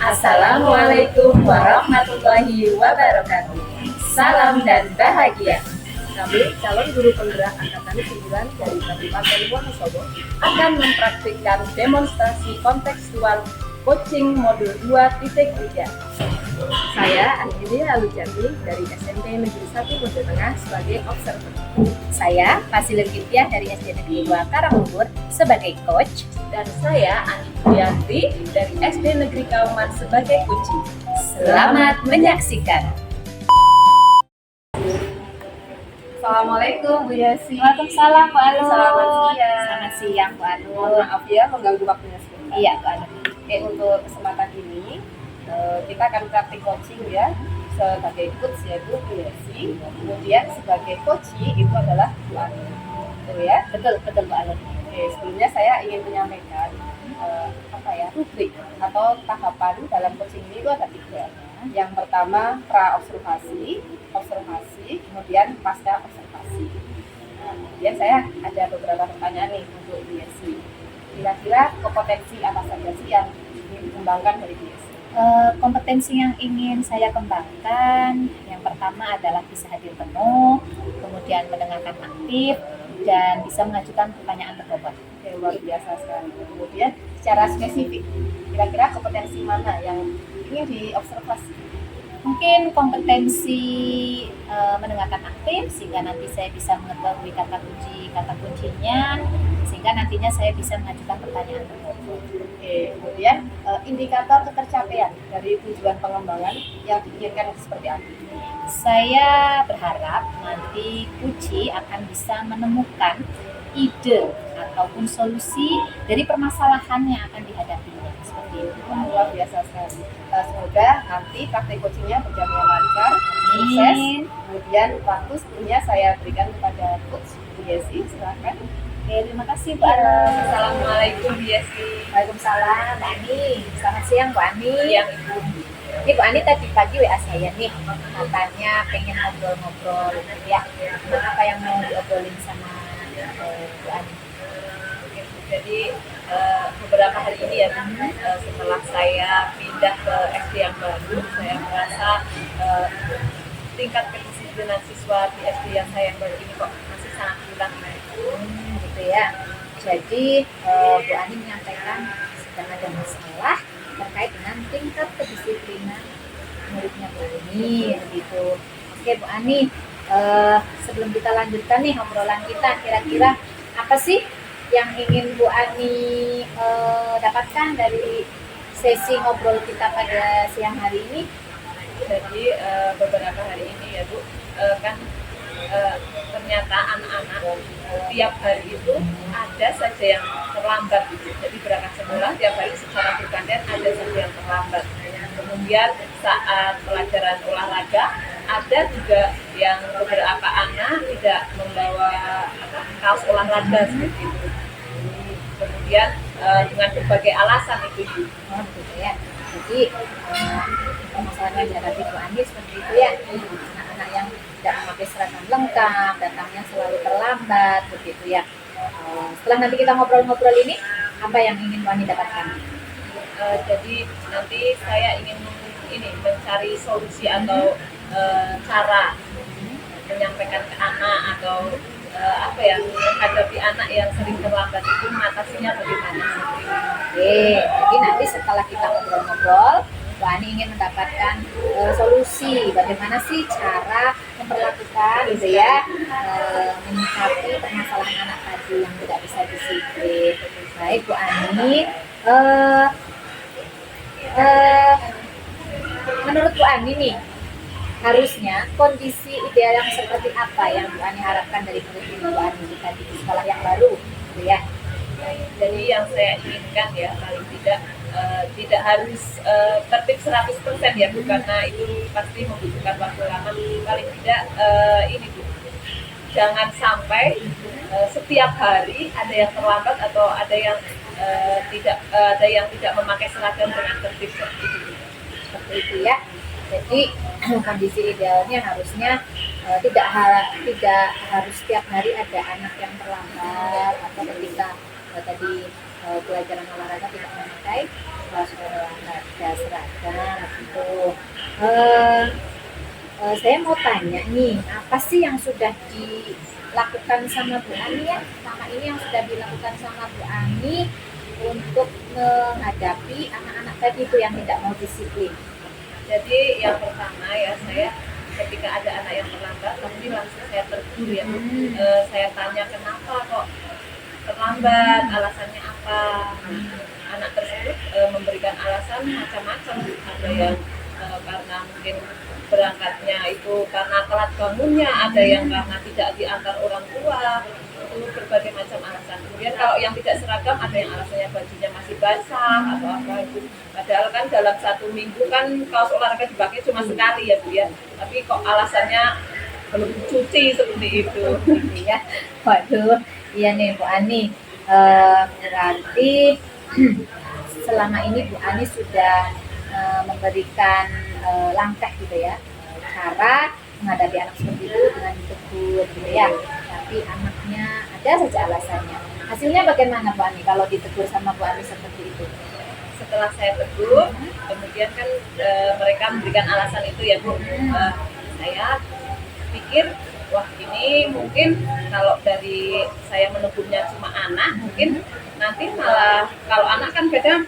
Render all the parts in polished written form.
Assalamualaikum warahmatullahi wabarakatuh. Salam dan bahagia. Kami, calon guru penggerak angkatan 9 dari Kabupaten Wonosobo, Akan mempraktikkan demonstrasi kontekstual coaching modul 2.3. saya Angelia Alujati dari SMP Negeri 1 Bojo Tengah sebagai observer. Saya Fasilur Giptiah dari SD Negeri 2 Karanglumpur sebagai coach. Dan saya Ani Budianti dari SD Negeri Kauman sebagai kunci. Selamat menyaksikan. Assalamualaikum Bu Yasi. Waalaikumsalam Bu Alun. Selamat siang. Selamat siang Bu Alun. Mohon maaf ya mengganggu waktunya sebentar. Iya Bu Alun. Untuk kesempatan ini kita akan praktik coaching ya, sebagai coach yaitu Bu Yasi, kemudian sebagai coachee itu adalah Bu Ani. Betul ya? Betul Bu Alun. Oke, sebelumnya saya ingin menyampaikan rubrik atau tahapan dalam coaching ini itu ada 3. Yang pertama pra-observasi, observasi, kemudian pasca observasi. Nah, kemudian saya ada beberapa pertanyaan nih untuk Bu Yesi. Kira-kira kompetensi apa saja sih yang ingin dikembangkan dari Bu Yesi? Kompetensi yang ingin saya kembangkan yang pertama adalah bisa hadir penuh, kemudian mendengarkan aktif, dan bisa mengajukan pertanyaan berbobot. Oke, luar biasa sekali. Kemudian secara spesifik, kira-kira kompetensi mana yang ingin diobservasi? Mungkin kompetensi mendengarkan aktif sehingga nanti saya bisa mengetahui kata kuncinya, sehingga nantinya saya bisa mengajukan pertanyaan berbobot. Oke, kemudian indikator ketercapaian dari tujuan pengembangan yang diinginkan seperti apa? Saya berharap nanti Kuci akan bisa menemukan ide ataupun solusi dari permasalahan yang akan dihadapinya, seperti itu. Wah, luar biasa sekali. Semoga nanti praktik coachingnya berjalan dengan lancar, sukses. Amin. Kemudian waktu seterusnya saya berikan kepada coach Bu Yesi, silakan. Oke, terima kasih Bu Alun. Assalamualaikum Bu Yesi. Waalaikumsalam Mbak Ani. Selamat siang Bu Ani. Siang Ibu. Ini Bu Ani tadi pagi WA saya nih, katanya pengen ngobrol-ngobrol ya. Apa yang mau diobrolin sama Bu Ani? Jadi beberapa hari ini ya, setelah saya pindah ke SD yang baru, saya merasa tingkat kedisiplinan siswa di SD yang saya yang baru ini kok masih sangat kurang. Gitu ya. Jadi Bu Ani menyampaikan sedang ada masalah terkait dengan tingkat kedisiplinan muridnya Bu Ani, begitu. Oke Bu Ani, sebelum kita lanjutkan nih obrolan kita, kira-kira apa sih yang ingin Bu Ani dapatkan dari sesi ngobrol kita pada siang hari ini? Jadi beberapa hari ini ya Bu, ternyata anak-anak tiap hari itu ada saja yang terlambat gitu. Jadi berangkat sekolah tiap hari secara bergantian ada saja yang terlambat. Kemudian saat pelajaran olahraga ada juga yang beberapa anak tidak membawa kaos olahraga seperti itu. Kemudian dengan berbagai alasan itu. Oh gitu ya. Jadi permasalahan yang dihadapi Bu Ani seperti itu ya. Anak-anak yang tidak memakai seragam lengkap, datangnya selalu terlambat, begitu ya. Setelah nanti kita ngobrol-ngobrol ini, apa yang ingin Bu Ani dapatkan? Jadi nanti saya ingin mencari solusi atau cara menyampaikan ke anak atau menghadapi anak yang sering terlambat itu mengatasinya bagaimana? Oke, jadi nanti setelah kita ngobrol-ngobrol, Bu Ani ingin mendapatkan solusi bagaimana sih cara memperlakukan gitu ya, menyikapi permasalahan anak tadi yang tidak bisa disiplin. Baik Bu Ani, menurut Bu Ani nih, harusnya kondisi ideal yang seperti apa yang Bu Ani harapkan dari murid Bu Ani tadi di sekolah yang baru, gitu ya? Jadi yang saya inginkan ya paling tidak harus tertib 100% ya Bu, karena itu pasti membutuhkan waktu lama. Paling tidak ini Bu, jangan sampai setiap hari ada yang terlambat atau ada yang tidak memakai seragam dengan tertib seperti itu. Seperti itu ya. Jadi kondisi idealnya harusnya tidak harus setiap hari ada anak yang terlambat atau ketika pelajaran olahraga tidak memakai seragam Eh, saya mau tanya nih, apa sih yang sudah dilakukan sama Bu Ani ya? Selama ini yang sudah dilakukan sama Bu Ani untuk menghadapi anak-anak tadi itu yang tidak mau disiplin. Jadi yang pertama ya, saya ketika ada anak yang terlambat pasti langsung saya tegur ya Bu. Saya tanya kenapa kok terlambat, alasannya apa. Anak tersebut memberikan alasan macam-macam, ada yang karena mungkin berangkatnya itu karena telat bangunnya, ada yang karena tidak diantar orang tua, itu berbagai macam alasan. Kemudian kalau yang tidak seragam, ada yang alasannya bajunya masih basah atau apa itu. Padahal kan dalam 1 minggu kan kaos olahraga dipakai cuma sekali ya Bu ya, tapi kok alasannya belum dicuci seperti itu. Gitu ya. Waduh, iya nih Bu Ani. Berarti selama ini Bu Ani sudah memberikan langkah gitu ya, cara menghadapi anak seperti itu dengan ditegur gitu ya, tapi anaknya ada saja alasannya. Hasilnya bagaimana Bu Ani kalau ditegur sama Bu Ani seperti itu? Setelah saya tegur, kemudian kan mereka memberikan alasan itu ya Bu. Saya pikir wah ini mungkin kalau dari saya menegurnya cuma anak, mungkin nanti malah kalau anak kan beda,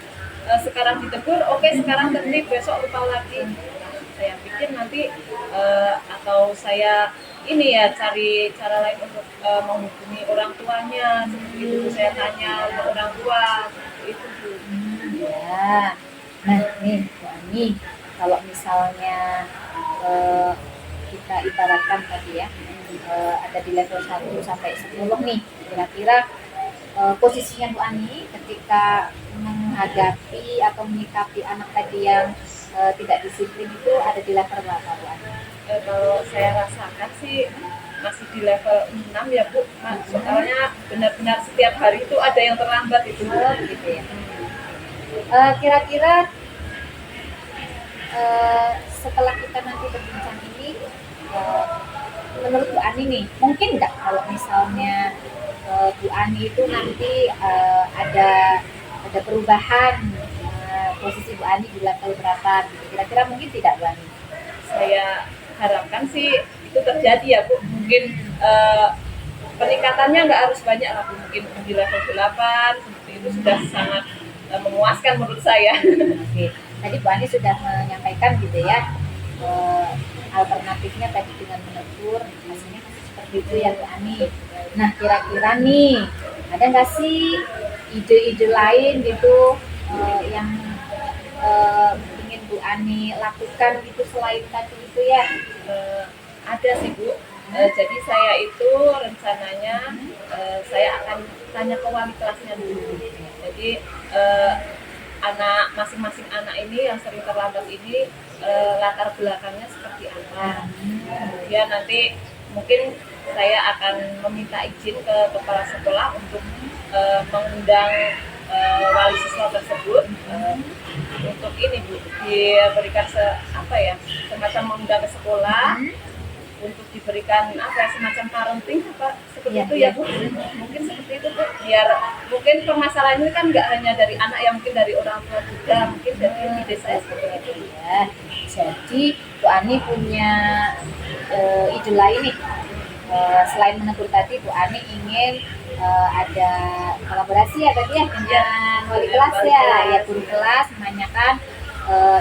sekarang ditegur oke, sekarang tertib, besok lupa lagi. Nah, saya pikir nanti atau saya ini ya cari cara lain untuk menghubungi orang tuanya, seperti itu saya tanya ke orang tua, seperti itu Bu. Ya, nah nih Bu Ani, kalau misalnya eh, kita ibaratkan tadi ya, ada di level 1 sampai 10 nih, kira-kira posisinya Bu Ani ketika menghadapi atau menyikapi anak tadi yang tidak disiplin itu ada di level berapa Bu Ani? Kalau saya rasakan sih masih di level 6 ya Bu. Soalnya benar-benar setiap hari itu ada yang terlambat itu. Gitu ya. Kira-kira setelah kita nanti berbincang ini, menurut Bu Ani nih, mungkin nggak kalau misalnya Bu Ani itu nanti ada perubahan posisi Bu Ani di level berapa gitu. Kira-kira mungkin tidak Bu Ani? Saya harapkan sih itu terjadi ya Bu. Mungkin peningkatannya nggak harus banyak lah Bu. Mungkin di level 8 seperti itu sudah sangat memuaskan menurut saya. Oke, tadi Bu Ani sudah menyampaikan gitu ya, alternatifnya tadi dengan menegur, hasilnya seperti itu ya Bu Ani. Nah kira-kira nih, ada nggak sih ide-ide lain gitu yang ingin Bu Ani lakukan gitu selain tadi itu ya? Ada sih Bu. Jadi saya itu rencananya saya akan tanya ke wali kelasnya dulu. Jadi anak masing-masing anak ini yang sering terlambat ini latar belakangnya seperti apa. Kemudian nanti mungkin saya akan meminta izin ke kepala sekolah untuk mengundang wali siswa tersebut untuk ini Bu, diberikan semacam mengundang ke sekolah untuk diberikan semacam parenting seperti itu ya Bu. Mungkin seperti itu Bu, biar mungkin permasalahan ini kan nggak hanya dari anak yang mungkin dari orang tua juga, mungkin dari ide saya seperti itu ya. Jadi Bu Ani punya ide lain nih, selain menegur tadi Bu Ani ingin ada kolaborasi ya tadi ya dengan wali kelas ya guru kelas menanyakan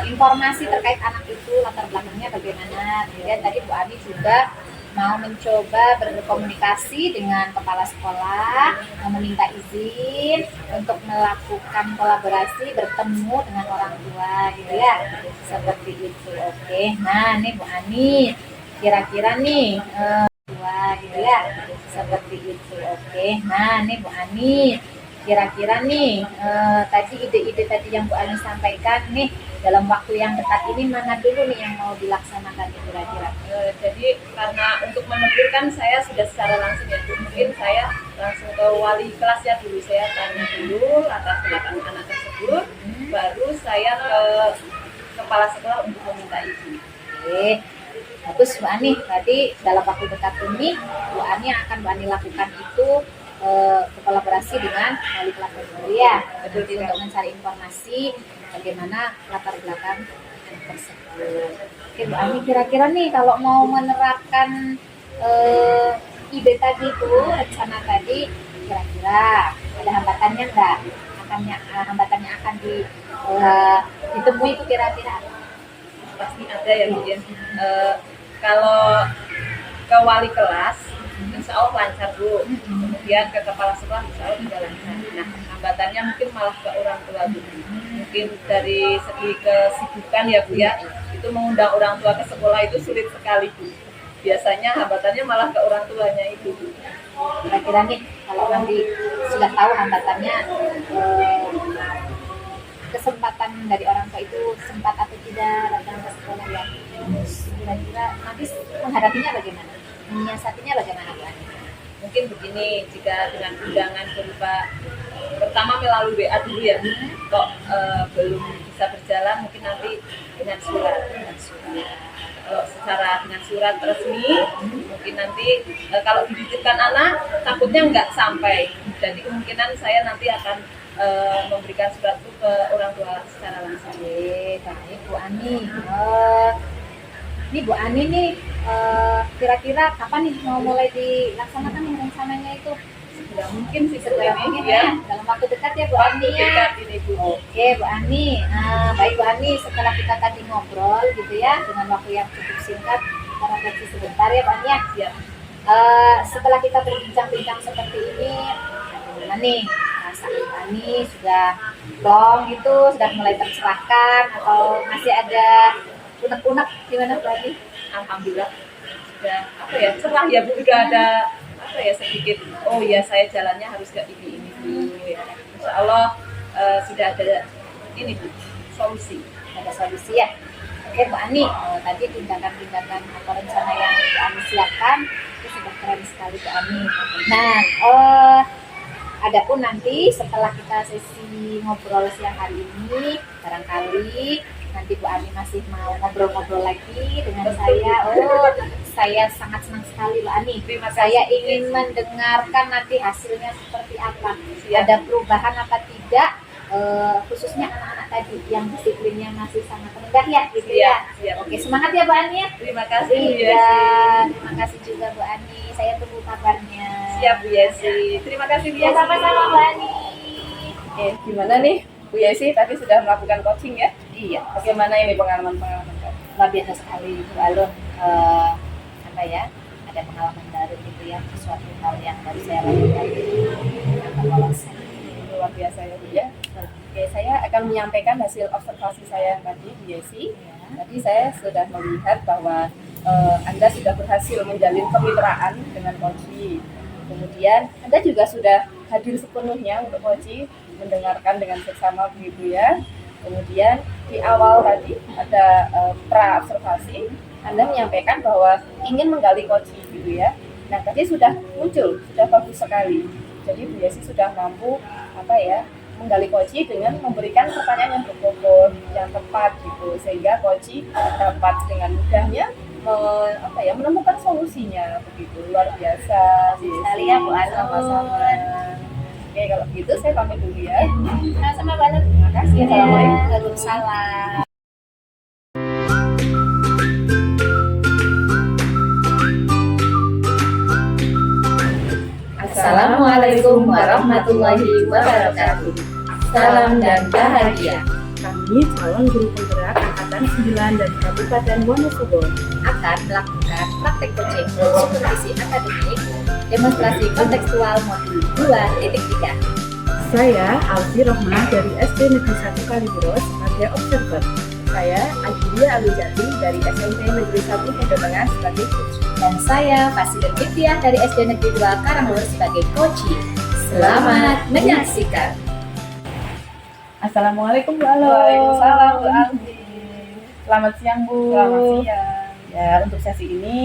informasi terkait anak itu, latar belakangnya bagaimana. Kemudian tadi Bu Ani juga mau mencoba berkomunikasi dengan kepala sekolah, meminta izin untuk melakukan kolaborasi, bertemu dengan orang tua gitu ya, seperti itu. Oke, nah nih Bu Ani, kira-kira nih tua gitu ya, seperti itu. Oke, nah nih Bu Ani, kira-kira nih tadi ide-ide tadi yang Bu Ani sampaikan nih, dalam waktu yang dekat ini mana dulu nih yang mau dilaksanakan kira-kira? Jadi karena untuk menegur kan saya sudah secara langsung ya, mungkin saya langsung ke wali kelas ya dulu, saya tanya dulu latar belakang anak tersebut, baru saya ke kepala sekolah untuk meminta izin. Oke, bagus Bu Ani. Berarti dalam waktu dekat ini Bu Ani akan Bu Ani lakukan itu berkolaborasi dengan wali kelas sendiri ya, untuk mencari informasi bagaimana latar belakang anak tersebut. Oke Bu Ani, kira-kira nih kalau mau menerapkan ide tadi tuh, rencana tadi, kira-kira ada hambatannya nggak? Hambatannya akan ditemui itu kira-kira apa? Pasti ada ya Bu ya. Kalau ke wali kelas insya Allah lancar Bu, kemudian ke kepala sekolah insya Allah juga lancar. Nah hambatannya mungkin malah ke orang tua Bu, mungkin dari segi kesibukan ya Bu ya, itu mengundang orang tua ke sekolah itu sulit sekali Bu. Biasanya hambatannya malah ke orang tuanya itu Bu. Kira-kira nih kalau nanti sudah tahu hambatannya, kesempatan dari orang tua itu sempat atau tidak datang ke sekolah ya, kira-kira nanti menghadapinya bagaimana, menyiasatinya bagaimana Bu Ani? Mungkin begini, jika dengan undangan berupa pertama melalui WA dulu ya, kok belum bisa berjalan, mungkin nanti dengan surat. Kalau secara dengan surat resmi, mungkin nanti kalau dititipkan anak, takutnya nggak sampai. Jadi kemungkinan saya nanti akan memberikan surat itu ke orang tua secara langsung. Oke, baik Bu Ani. Ini Bu Ani nih, kira-kira kapan nih mau mulai dilaksanakan nih rencananya itu? Segera mungkin sih Segera mungkin ya, dalam waktu dekat ya Bu Ani ya. Dekat ini Bu. Oke Bu Ani, baik Bu Ani, setelah kita tadi ngobrol gitu ya dengan waktu yang cukup singkat, kita refleksi sebentar ya Bu Ani ya. Siap. Setelah kita berbincang-bincang seperti ini, gimana nih perasaan Bu Ani, sudah plong gitu, sudah mulai tercerahkan atau masih ada unek-unek, gimana Bu Ani? Alhamdulillah sudah cerah ya Bu, udah ada sedikit, oh ya saya jalannya harus ke ini dulu ya. Insya Allah sudah ada ini Bu, solusi. Ada solusi ya. Oke Bu Ani, tadi tindakan-tindakan atau rencana yang Bu Ani siapkan itu sudah keren sekali Bu Ani. Nah, adapun nanti setelah kita sesi ngobrol siang hari ini, barangkali nanti Bu Ani masih mau ngobrol-ngobrol lagi dengan saya. Oh, saya sangat senang sekali Bu Ani. Terima kasih. Saya ingin mendengarkan nanti hasilnya seperti apa. Ada perubahan apa tidak, khususnya anak-anak tadi yang disiplinnya masih sangat rendah ya gitu ya. Siap. Oke, semangat ya Bu Ani ya. Terima kasih Bu Iya, Yesi. terima kasih juga Bu Ani. Saya tunggu kabarnya. Siap Bu Yesi. Terima kasih Bu Ya, Yesi. sama-sama Bu Ani. Oke, gimana nih Bu Yesi tadi sudah melakukan coaching ya? Iya, Bagaimana ini pengalaman-pengalaman kamu? luar biasa sekali Bu Alun. Apa ya, ada pengalaman baru gitu ya, sesuatu hal yang baru saya lakukan, menambah wawasan. Luar biasa ya Bu ya. Oke, saya akan menyampaikan hasil observasi saya tadi Bu Yesi. Tadi saya sudah melihat bahwa Anda sudah berhasil menjalin kemitraan dengan Koci. Kemudian Anda juga sudah hadir sepenuhnya untuk Koci, mendengarkan dengan seksama begitu ya. Kemudian di awal tadi ada pra observasi, Anda menyampaikan bahwa ingin menggali Koci gitu ya. Nah tadi sudah muncul, sudah bagus sekali. Jadi Bu Yesi sudah mampu menggali Koci dengan memberikan pertanyaan yang berbobot, yang tepat gitu, sehingga Koci dapat dengan mudahnya menemukan solusinya begitu. Luar biasa Sekali ya Bu Alun. Sama-sama. Oke, kalau gitu saya pamit dulu ya. Sama-sama Bu Alun. Terima kasih. Assalamualaikum. Waalaikumsalam. Assalamualaikum warahmatullahi wabarakatuh. Salam dan bahagia. Kami calon guru penggerak Angkatan 9 dari Kabupaten Wonosobo Akan melakukan praktek coaching supervisi akademik demonstrasi kontekstual modul 2.3. Saya Alfi Rohmah dari SD Negeri 1 Kalideres sebagai observer. Saya Agilia Alujati dari SMP Negeri 1 Pondok Tengah sebagai coach. Dan saya Fasilir Giftiah dari SD Negeri 2 Karanglur sebagai coaching. Selamat menyaksikan. Assalamualaikum Bu Alun. Waalaikumsalam Bu Alfi. Selamat siang Bu. Selamat siang. Ya, untuk sesi ini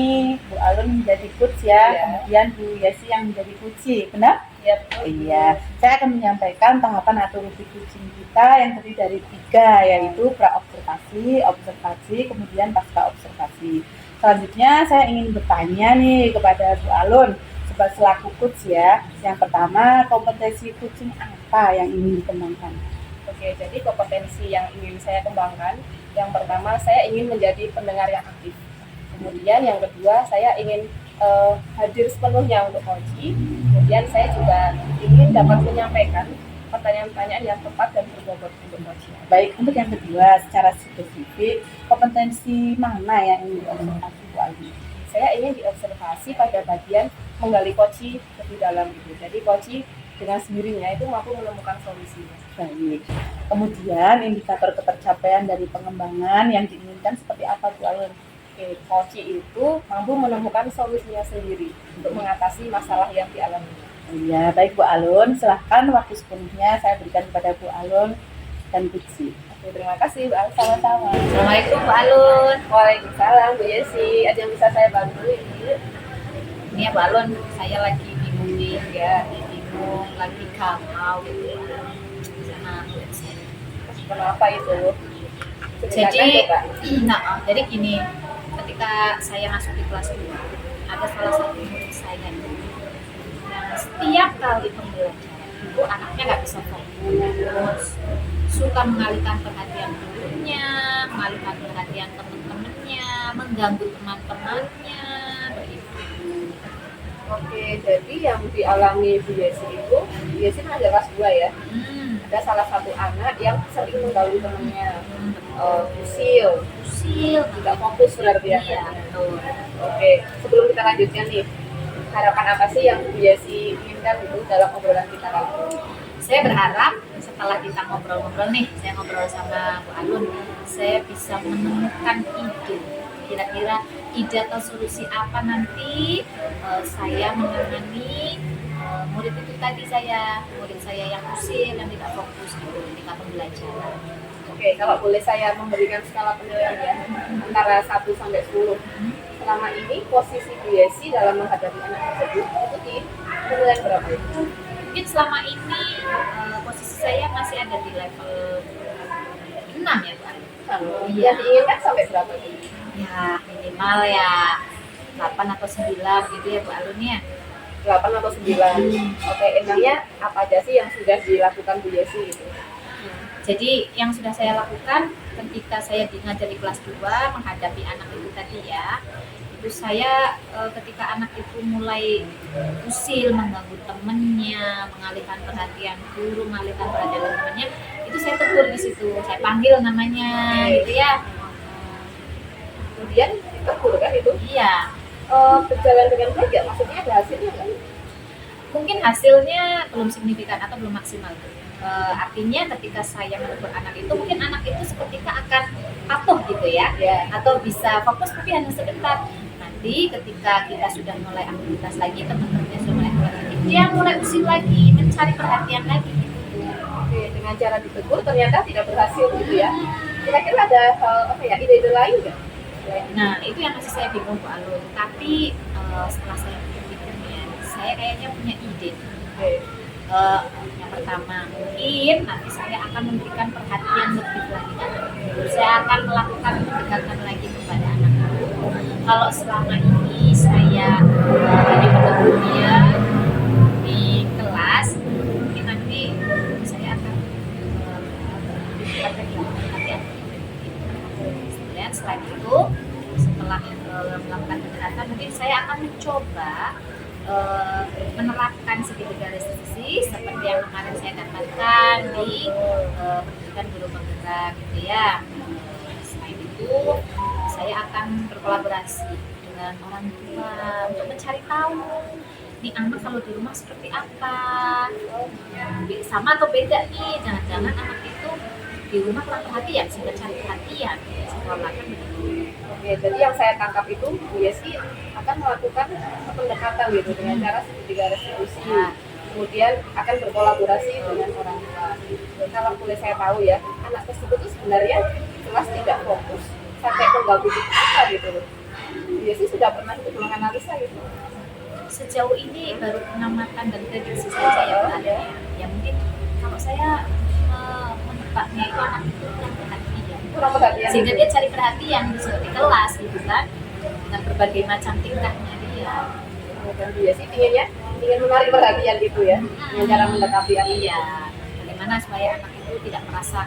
Bu Alun menjadi coach ya, Iya. kemudian Bu Yesi yang menjadi coach, benar? Ya, betul. Iya, saya akan menyampaikan tahapan atau rubrik coaching kita yang terdiri dari 3, yaitu pra-observasi, observasi, kemudian pasca-observasi. Selanjutnya saya ingin bertanya nih kepada Bu Alun sebagai selaku coach ya. Yang pertama, kompetensi coaching apa yang ingin dikembangkan? Oke, jadi kompetensi yang ingin saya kembangkan Yang pertama, saya ingin menjadi pendengar yang aktif. Kemudian yang kedua, saya ingin hadir sepenuhnya untuk Koci. Kemudian saya juga ingin dapat menyampaikan pertanyaan-pertanyaan yang tepat dan berbobot untuk Koci. Baik, untuk yang kedua, secara spesifik, kompetensi mana yang ingin diobservasi Bu Aldi? Saya ingin diobservasi pada bagian menggali Koci lebih dalam itu. Jadi Koci dengan sendirinya itu mampu menemukan solusinya. Baik. Kemudian indikator ketercapaian dari pengembangan yang diinginkan seperti apa Bu Alun? Oke, Koci itu mampu menemukan solusinya sendiri untuk mengatasi masalah yang dialami. Iya, baik Bu Alun, silahkan waktu sepenuhnya saya berikan kepada Bu Alun dan Putsi. Oke, terima kasih Bu Alun. Sama-sama. Assalamualaikum Bu Alun. Waalaikumsalam Bu Yesi. Ada yang bisa saya bantu ini? Ini ya Bu Alun, saya lagi bingung nih ya, bingung, lagi galau gitu ya. Sama website. Kenapa itu? Jadi, Ceritakan, coba. jadi gini, ketika saya masuk di kelas 2, ada salah satu murid saya yang setiap kali pembelajaran itu anaknya nggak bisa fokus, suka mengalihkan perhatian gurunya, mengalihkan perhatian teman-temannya, mengganggu teman-temannya, begitu. Oke, jadi yang dialami Bu Yesi itu, Bu Yesi kan ada kelas 2 ya. Ada salah satu anak yang sering mengganggu temannya, usil, tidak fokus berarti ya. Iya, betul. Oke, sebelum kita lanjutkan nih, harapan apa sih yang Bu Yesi inginkan itu dalam obrolan kita kali ini? Saya berharap setelah kita ngobrol-ngobrol nih, saya ngobrol sama Bu Alun, saya bisa menemukan ide, kira-kira ide atau solusi apa nanti saya menangani murid itu tadi murid saya yang usil, yang tidak fokus gitu ketika pembelajaran. Oke, kalau boleh saya memberikan skala penilaian antara 1 sampai 10. Selama ini posisi Bu Yesi dalam menghadapi anak tersebut itu di penilaian berapa? Mungkin selama ini posisi saya masih ada di level 6 ya Bu Alun. Iya. Yang diinginkan sampai berapa? Ya minimal ya 8 atau 9 gitu ya Bu Alun ya. 8 atau 9. Oke, emangnya apa aja sih yang sudah dilakukan Bu Yesi gitu? Jadi yang sudah saya lakukan ketika saya ngajar di kelas 2 menghadapi anak itu tadi ya, itu saya ketika anak itu mulai usil, mengganggu temennya, mengalihkan perhatian guru, mengalihkan perhatian temennya, itu saya tegur di situ, saya panggil namanya gitu ya. Kemudian ditegur kan itu? Iya, Berjalan dengan baik ya? Maksudnya ada hasilnya nggak? mungkin hasilnya belum signifikan atau belum maksimal. Artinya ketika saya menegur anak itu, mungkin anak itu seketika akan patuh gitu ya, atau bisa fokus tapi hanya sebentar. Nanti ketika kita sudah mulai aktivitas lagi, teman-temannya sudah mulai aktif, dia mulai usil lagi, mencari perhatian lagi gitu. Oke, dengan cara ditegur ternyata tidak berhasil gitu ya. Kira-kira ada ide-ide lain nggak? Nah itu yang masih saya bingung Bu Alun. Tapi setelah saya pikirnya, saya kayaknya punya ide. Oke. Yang pertama, mungkin nanti saya akan memberikan perhatian lebih lagi. Saya akan melakukan pendekatan lagi kepada anak itu. Kalau selama ini saya jadi petegurnya di kelas, mungkin nanti saya akan memberikan perhatian. Kemudian selain itu, setelah melakukan pendekatan, mungkin saya akan mencoba menerapkan segitiga restitusi seperti yang kemarin saya dapatkan di pendidikan guru penggerak gitu ya. Selain itu saya akan berkolaborasi dengan orang tua untuk mencari tahu nih anak kalau di rumah seperti apa, sama atau beda nih, jangan-jangan anak itu di rumah kurang perhatian sehingga cari perhatian sekolah kan begitu. Oke, jadi yang saya tangkap itu Bu Yesi akan melakukan pendekatan gitu dengan cara segitiga restitusi. Kemudian akan berkolaborasi dengan orang tua. Kalau boleh saya tahu ya, anak tersebut itu sebenarnya jelas tidak fokus sampai mengganggu kita gitu loh. Bu Yesi sudah pernah itu menganalisa gitu. Sejauh ini baru pengamatan dan prediksi saja ya Bu Alun. Ya mungkin kalau saya menebaknya itu anak itu kurang perhatian. Kurang perhatian. Sehingga gitu. dia cari perhatian di kelas gitu kan, dengan berbagai macam tingkahnya dia. Dan Bu Yesi ingin menarik perhatian gitu ya, dengan cara mendekati anak. Iya, bagaimana supaya anak itu tidak merasa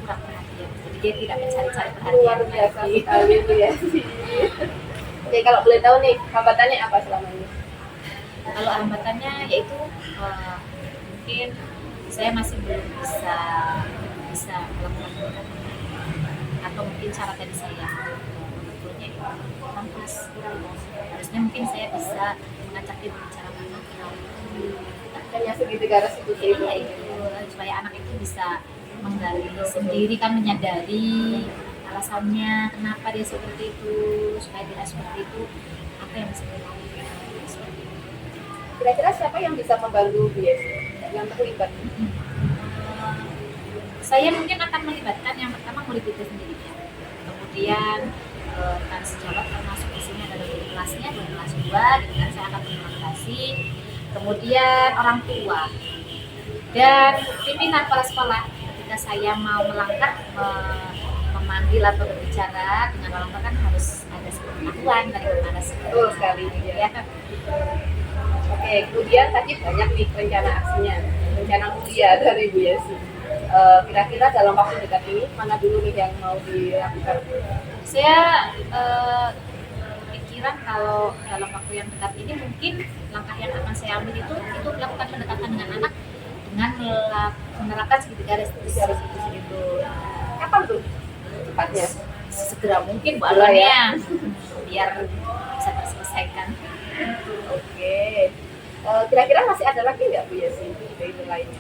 kurang perhatian. Jadi dia tidak mencari-cari Luar perhatian biasa lagi. sekali Bu Yesi. Oke, kalau boleh tahu nih hambatannya apa selama ini? Kalau hambatannya yaitu mungkin saya masih belum bisa melakukan atau mungkin cara tadi saya mengaturnya itu kurang pas. Harusnya mungkin saya bisa mengajak dia berbicara banyak Hanya segitiga restitusi itu. ya itu supaya anak itu bisa menggali sendiri kan, menyadari alasannya kenapa dia seperti itu, supaya tidak seperti itu, apa yang bisa dilakukan seperti itu. Kira-kira siapa yang bisa membantu Bu Yesi yang terlibat? Saya mungkin akan melibatkan yang pertama murid itu sendiri ya. Kemudian kan sejawat termasuk di sini ada dari kelasnya, dari kelas 2 gitu kan, saya akan mengakomodasi. Kemudian orang tua dan pimpinan kepala sekolah ketika saya mau melangkah memanggil atau berbicara dengan orang tua kan harus ada sepengetahuan dari mana Betul sekali ya. Oke, kemudian tadi banyak nih rencana aksinya, rencana mulia dari Bu Yesi. Kira-kira dalam waktu dekat ini mana dulu nih yang mau dilakukan? Saya pikiran kalau dalam waktu yang dekat ini mungkin langkah yang akan saya ambil itu melakukan pendekatan dengan anak dengan menerapkan segitiga restitusi itu. Kapan tuh tepatnya? Segera mungkin Bu Segera ya. Alonnya biar bisa terselesaikan. Oke. Kira-kira masih ada lagi nggak Bu Yesi ide lainnya?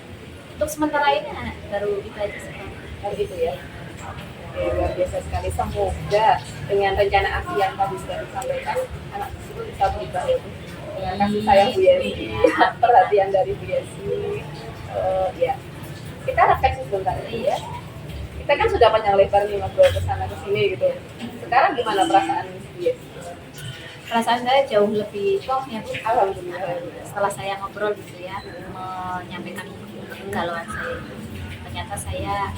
Untuk sementara ini baru itu aja sekarang. Gitu ya. Oke, luar biasa sekali. Semoga dengan rencana aksi yang tadi sudah disampaikan, anak tersebut bisa berubah ya Bu. Dengan kasih sayang Bu Yesi, perhatian dari Bu Yesi. Ya, kita refleksi sebentar ya. Kita kan sudah panjang lebar nih ngobrol ke sana ke sini gitu. Sekarang gimana perasaan Bu Yesi? Perasaan saya jauh lebih plong ya Bu. Alhamdulillah. Setelah saya ngobrol gitu ya, menyampaikan kegalauan saya, ternyata saya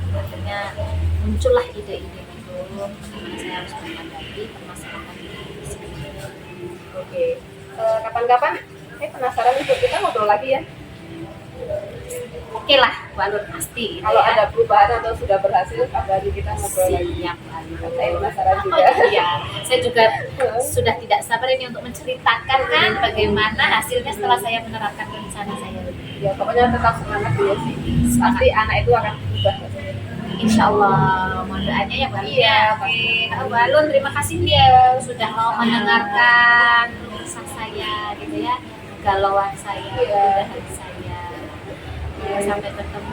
akhirnya muncullah ide-ide itu bagaimana saya harus menghadapi permasalahan di sini. Oke. Kapan-kapan saya penasaran nih, kita ngobrol lagi ya. Oke lah, Bu Alun pasti. Kalau ada perubahan atau sudah berhasil, kabari kita ngobrol lagi. Siap, Bu Alun. Saya penasaran juga. Oh iya, saya juga sudah tidak sabar ini untuk menceritakan kan bagaimana hasilnya setelah saya menerapkan rencana saya. Ya, pokoknya tetap semangat ya sih. Pasti anak itu akan berubah. Insya Allah, mohon doanya ya Bu Alun. Iya, Oke, Bu Alun terima kasih ya sudah mau mendengarkan kisah saya gitu ya, galauan saya, kemudahan saya. Ya, sampai bertemu.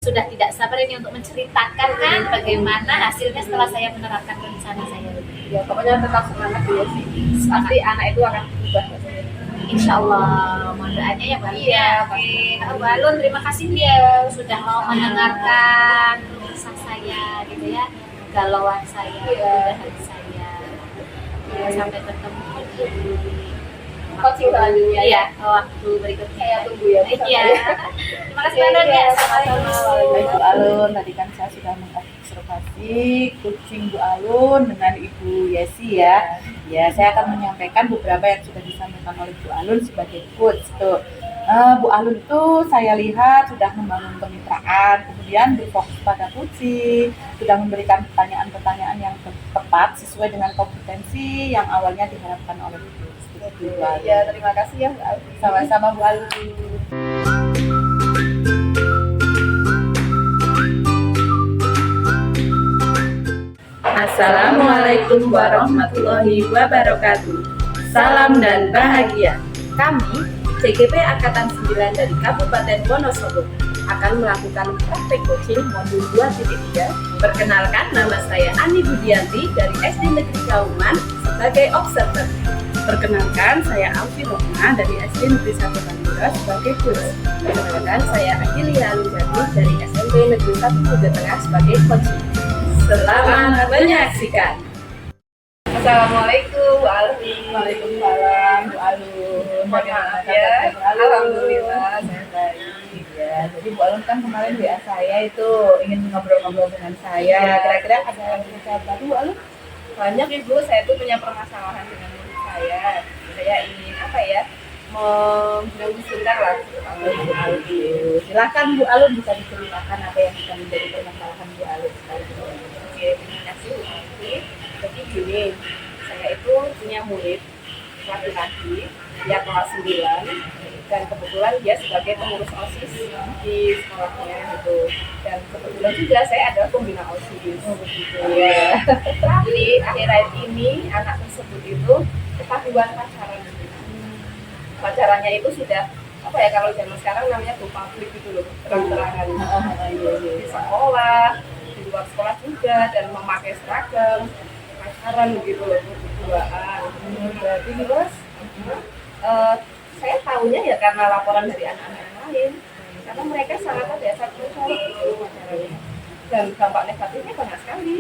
Sudah tidak sabar ini untuk menceritakan kan bagaimana hasilnya setelah saya menerapkan rencana saya. Ya, pokoknya tetap semangat ya sih. Pasti anak itu akan berubah. Insya Allah, mohon doanya ya Bu Alun. Iya, Oke, Bu Alun terima kasih ya sudah mau mendengarkan kisah saya gitu ya, galauan saya, kemudahan saya. Ya, sampai bertemu di coaching selanjutnya ya, waktu berikutnya. Saya tunggu ya. Iya. Terima kasih banyak ya. Sama-sama. Baik Bu Alun, tadi kan saya sudah mengobservasi coaching Bu Alun dengan Ibu Yesi ya. Ya, saya akan menyampaikan beberapa yang sudah disampaikan oleh Bu Alun sebagai coach. Tuh, Bu Alun itu saya lihat sudah membangun kemitraan, kemudian berfokus pada coaching, sudah memberikan pertanyaan-pertanyaan yang tepat sesuai dengan kompetensi yang awalnya diharapkan oleh Bu Alun. Ya, terima kasih ya. Sama-sama Bu Alun. Assalamualaikum warahmatullahi wabarakatuh. Salam dan bahagia. Kami, CGP Angkatan 9 dari Kabupaten Wonosobo, akan melakukan praktek coaching modul 2.3. Perkenalkan, nama saya Ani Budianti dari SD Negeri Kauman sebagai observer. Perkenalkan, saya Alfi Rohma dari SD Negeri 1 Bandura sebagai coach. Perkenalkan, saya Agilia Alijati dari SMP Negeri 1 Puja Tengah sebagai coach. Selamat menyaksikan. Assalamualaikum Bu Alfi. Waalaikumsalam Bu Alun. Bagaimana ya? Alhamdulillah saya baik ya. Jadi Bu Alun kan kemarin WA saya itu ingin ngobrol-ngobrol dengan saya. Kira-kira ada yang bisa bantu Bu Alun? banyak Ibu, saya tuh punya permasalahan dengan murid saya. Saya ingin apa ya? Mengganggu sebentar lah. Bu Alun. Silakan Bu Alun bisa diceritakan apa yang bisa menjadi permasalahan Bu Alun. laki-laki. Jadi gini, saya itu punya murid laki-laki yang kelas 9 dan kebetulan dia sebagai pengurus OSIS di sekolahnya gitu. Dan kebetulan juga saya adalah pembina OSIS. Iya. Tapi akhir-akhir ini anak tersebut itu ketahuan pacaran. Pacarannya itu sudah apa ya, kalau zaman sekarang namanya go public gitu loh, terang-terangan di sekolah, di luar sekolah juga, dan memakai seragam pacaran gitu loh, berduaan. Berarti terus saya tahunya ya karena laporan dari anak-anak yang lain, karena mereka sangat mencolok gitu pacarannya, dan dampak negatifnya banyak sekali.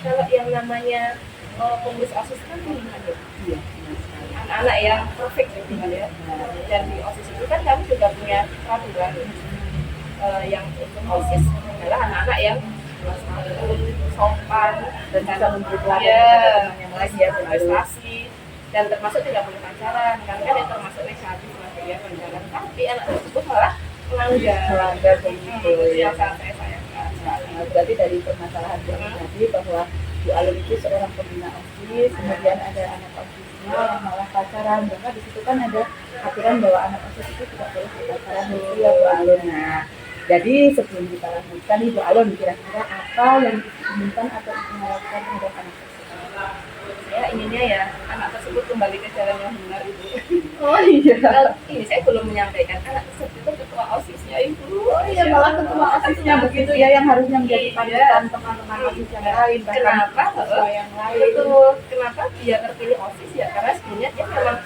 Kalau yang namanya pengurus OSIS kan pilihan ya, anak-anak yang perfect gitu kan ya. Dan di OSIS itu kan kami juga punya peraturan yang untuk OSIS adalah anak-anak yang sopan Dan bisa memberi ya, teman yang lain ya, prestasi, dan termasuk tidak boleh pacaran, karena kan itu termasuk negatif lah ya pacaran. Tapi anak tersebut malah melanggar begitu ya. yang sangat saya sayangkan. Berarti dari permasalahan tadi bahwa Bu Alun itu seorang pembina OSIS, kemudian ada anak OSISnya yang malah pacaran, bahkan di situ kan ada aturan bahwa anak OSIS itu tidak boleh pacaran gitu ya Bu Alun. Nah, jadi sebelum kita lanjutkan nih Bu Alun, kira-kira apa yang diinginkan atau diharapkan terhadap anak tersebut? Saya inginnya ya anak tersebut kembali ke jalan yang benar itu. Oh iya. Ini saya belum menyampaikan anak tersebut itu ketua OSISnya itu. Oh iya, malah ketua OSISnya begitu ya, yang harusnya menjadi panutan teman-teman OSIS yang lain, bahkan Kenapa? siswa yang lain. Betul. Kenapa dia terpilih OSIS ya? Karena sebenarnya dia memang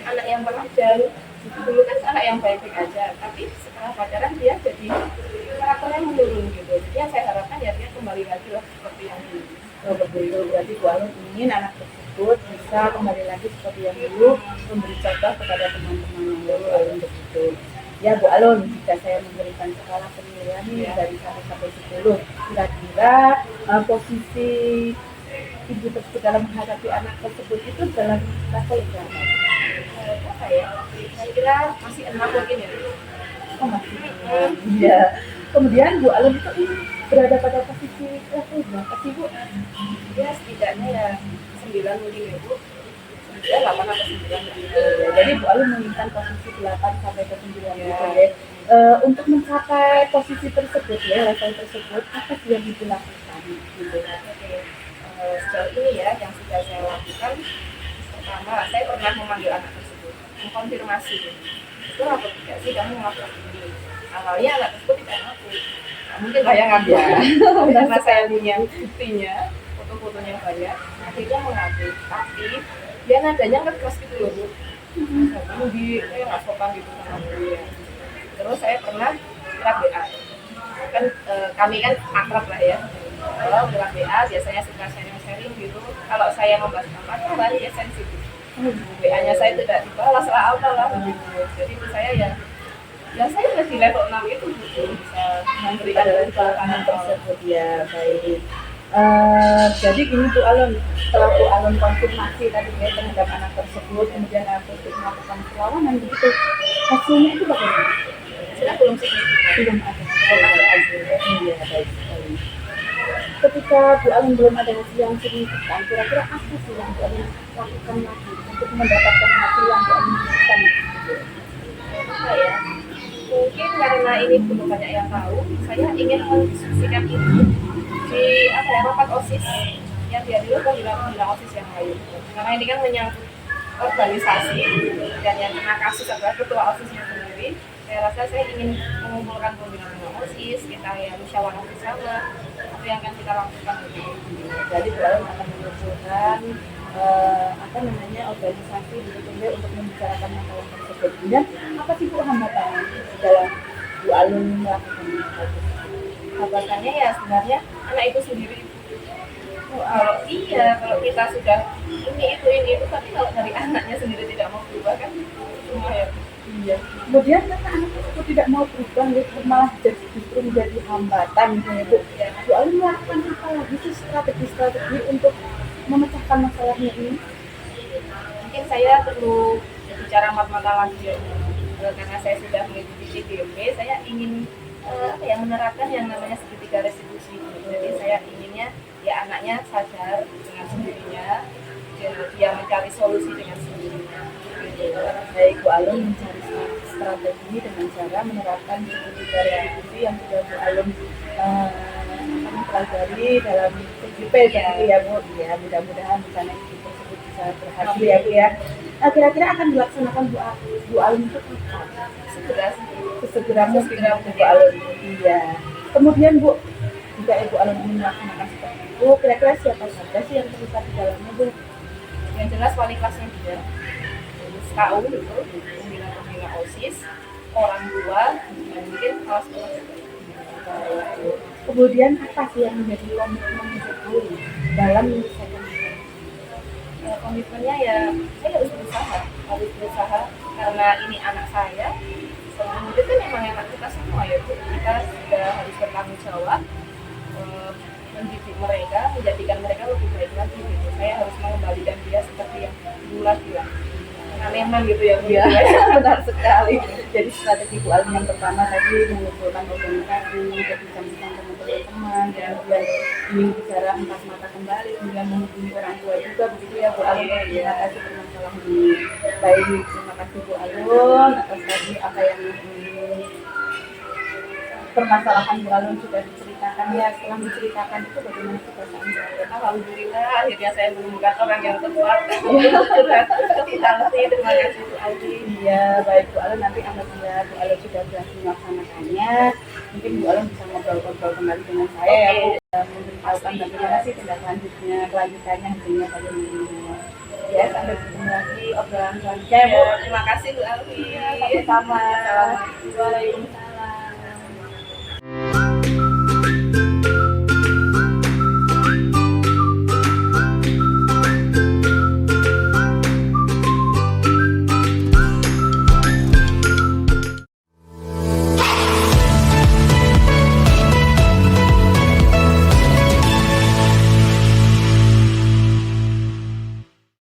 anak yang pelajar. Dulu kan anak yang baik-baik aja, tapi setelah pacaran dia jadi karakternya menurun gitu. Jadi yang saya harapkan ya dia kembali lagi lah seperti yang dulu. Oh begitu, berarti Bu Alun ingin anak tersebut bisa kembali lagi seperti yang dulu, memberi contoh kepada teman-teman yang dulu. Alun begitu. Ya Bu Alun, jika saya memberikan skala penilaian dari 1 sampai 10, kira-kira posisi ibu tersebut dalam menghadapi anak tersebut itu dalam level berapa? Apa ya? Saya kira masih 6 mungkin ya. Oh masih. Iya. Kemudian Bu Alun itu berada pada posisi level berapa sih Bu? Ya setidaknya ya 9 mungkin ya Bu. Ya 8 atau 9 gitu. Jadi Bu Alun menginginkan posisi 8 sampai ke 9 gitu ya. Untuk mencapai posisi tersebut ya, level tersebut, apa sih yang Ibu lakukan gitu? Oke. Sejauh ini ya yang sudah saya lakukan, pertama saya pernah memanggil anak tersebut, mengkonfirmasi itu apa tidak sih kamu melakukan ini. Awalnya anak tersebut tidak ngaku. Nah, mungkin bayangan ya, karena saya punya buktinya, foto-fotonya banyak, akhirnya mengaku. Tapi dia nadanya ngekeras gitu loh Bu. Tinggi, nggak sopan gitu sama dia. Terus saya pernah lewat WA. Kan kami kan akrab lah ya. Kalau lewat WA biasanya suka sharing-sharing gitu. Kalau saya membahas apa dia sensitif. WA-nya saya tidak dibalas lah apalah gitu. Jadi itu saya ya saya sudah di level 6 itu gitu, bisa memberikan anak tersebut ya. Baik. Jadi gini Bu Alun, setelah Bu Alun konfirmasi tadi ya terhadap anak tersebut, kemudian aku melakukan perlawanan begitu, hasilnya itu bagaimana? sudah belum signifikan. Belum ada hasil. Iya, baik sekali. Ketika Bu Alun belum ada hasil yang signifikan, kira-kira apa sih yang Bu Alun lakukan lagi untuk mendapatkan hasil yang Bu Alun inginkan? Apa ya? Mungkin karena ini belum banyak yang tahu, saya ingin mendiskusikan ini di rapat OSIS yang dihadiri pembina OSIS yang lain. Karena ini kan menyangkut organisasi dan yang kena kasus adalah ketua OSISnya sendiri. Saya rasa saya ingin mengumpulkan pembina OSIS, kita ya musyawarah bersama apa yang akan kita lakukan. Jadi Bu Alun akan mengumpulkan organisasi begitu untuk membicarakan masalah tersebut. Dan apa sih Bu hambatannya dalam Bu Alun melakukan itu? Hambatannya ya sebenarnya anak itu sendiri. Kalau kita sudah ini itu, tapi kalau dari anaknya sendiri tidak mau berubah kan semua ya. Iya. Kemudian karena anak tersebut tidak mau berubah, malah justru menjadi hambatan misalnya Bu. Bu Alun melakukan apa lagi sih strategi untuk memecahkan masalahnya ini? Mungkin saya perlu bicara mata lagi ya. Karena saya sudah mengikuti CGP, saya ingin menerapkan yang namanya segitiga restitusi. Jadi saya inginnya ya anaknya sadar dengan sendirinya, dia mencari solusi dengan sendirinya. Baik, Bu Alun mencari strategi dengan cara menerapkan segitiga restitusi yang sudah Bu Alun mempelajari dalam TJP begitu ya Bu. Ya, mudah-mudahan rencana itu tersebut bisa berhasil ya Bu ya. Nah, kira-kira akan dilaksanakan Bu Alun itu kapan? Sesegera mungkin Bu Alun. Iya. Kemudian Bu, jika Ibu Alun ingin melaksanakan seperti itu, kira-kira siapa saja sih yang terlibat di dalamnya Bu? Yang jelas wali kelasnya dia, terus KU itu, pembina OSIS, orang tua, dan mungkin kelas sekolah juga. Kemudian apa sih yang menjadi komitmen Ibu Alun dalam menyelesaikan ini? Komitmennya ya saya harus berusaha karena ini anak saya. Selain itu kan memang anak kita semua ya Bu, kita sudah harus bertanggung jawab mendidik mereka, menjadikan mereka lebih baik lagi gitu. Saya harus mengembalikan dia seperti yang dulu lagi lah. Memang gitu ya Bu. Ya, benar sekali. Jadi strategi Bu Alun yang pertama tadi mengumpulkan organisasi, berbincang-bincang dengan teman-teman, kemudian ingin bicara empat mata kembali, kemudian menghubungi orang tua juga begitu ya Bu Alun. Terima kasih permasalahan ini. Baik, terima kasih Bu Alun atas tadi apa yang permasalahan Bu Alun sudah diceritakan ya. Setelah diceritakan itu bagaimana perasaan Bu Alun? Alhamdulillah akhirnya saya menemukan orang yang tepat. Terima kasih Bu Aldi. Iya, baik Bu Alun, nanti apabila Bu Alun sudah berhasil melaksanakannya, mungkin Bu Alun bisa ngobrol-ngobrol kembali dengan saya ya Bu, memberitahukan bagaimana sih tindak kelanjutannya hasilnya bagaimana. Ya, sampai ketemu lagi obrolan selanjutnya Bu. Terima kasih Bu Aldi. Sama-sama. Assalamualaikum.